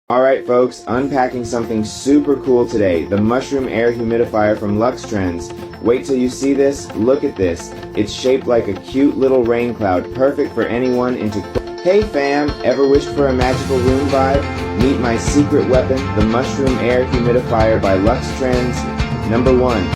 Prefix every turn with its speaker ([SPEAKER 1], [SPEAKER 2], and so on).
[SPEAKER 1] Alright folks, unpacking something super cool today, the mushroom air humidifier from Luxe Trends. Wait till you see this, look at this. It's shaped like a cute little rain cloud, perfect for anyone into... Hey fam, ever wished for a magical room vibe? Meet my secret weapon, the mushroom air humidifier by Luxe Trends. Number 1.